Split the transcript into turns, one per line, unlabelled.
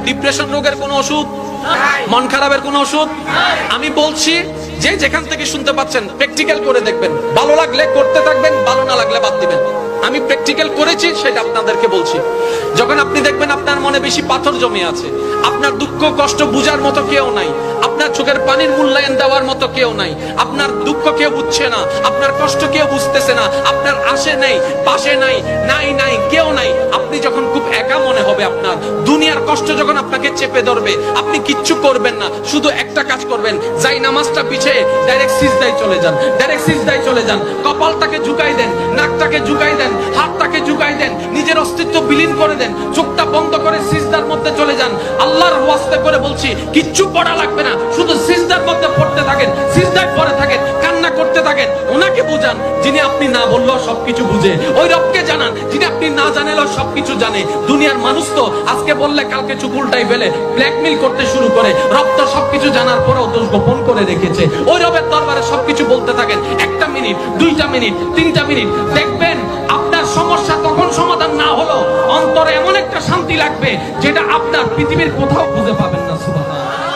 Depression রোগের কোনো ওষুধ, মন খারাপের কোনো ওষুধ। আমি বলছি যে যেখান থেকে শুনতে পাচ্ছেন প্র্যাকটিক্যাল করে দেখবেন, ভালো লাগলে করতে থাকবেন, ভালো না লাগলে বাদ দিবেন। আমি প্র্যাকটিক্যাল করেছি, সেটা আপনাদেরকে বলছি। যখন আপনি দেখবেন আপনার মনে বেশি পাথর জমে আছে, আপনার দুঃখ কষ্ট বুঝার মতো কেউ নাই, আপনার চোখের পানির মূল্যায়ন দেওয়ার মতো কেউ নাই, আপনার দুঃখ কেউ বুঝছে না, আপনার কষ্ট কেউ বুঝতেছে না, আপনার আশে নেই, পাশে নাই, নাই কেউ নাই, আপনি যখন খুব একা মনে হবে, আপনার দুনিয়ার কষ্ট যখন আপনাকে চেপে ধরবে, আপনি কিচ্ছু করবেন না, শুধু একটা কাজ করবেন, যাই নামাজটা পিছিয়ে ডাইরেক্ট সিজদায় চলে যান, ডাইরেক্ট সিজদায় চলে যান, কপালটাকে ঝুঁকাই দেন, নাকটাকে ঝুঁকাই দেন, হাতটাকে ঝুঁকাই দেন, নিজের অস্তিত্ব বিলীন করে দেন, চোখটা বন্ধ করে সিজদার মধ্যে চলে যান। আল্লাহর ওয়াস্তে করে বলছি, কিচ্ছু পড়া লাগবে না, শুধু সিজদার মধ্যে পড়তে থাকেন, সিজদায় পড়ে থাকেন, কান্না করতে থাকেন। ওনাকে বুঝান যিনি আপনি না বললেও সবকিছু বুঝে, ওই রবকে জানান যিনি আপনি না জানালেও সবকিছু জানে। দুনিয়ার মানুষ তো আজকে বললে কালকে চুপ উল্টাই ফেলে, ব্ল্যাকমেইল করতে শুরু করে। রব তো সবকিছু জানার পরেও দোষ গোপন করে রেখেছে। ওই রবের দরবারে সবকিছু বলতে থাকেন, 1টা মিনিট, 2টা মিনিট, 3টা মিনিট, দেখবেন আপনার সমস্যা তখন সমাধান না হলো অন্তরে এমন একটা শান্তি লাগবে যেটা আপনার পৃথিবীর কোথাও খুঁজে পাবেন না। সুবহানাল্লাহ।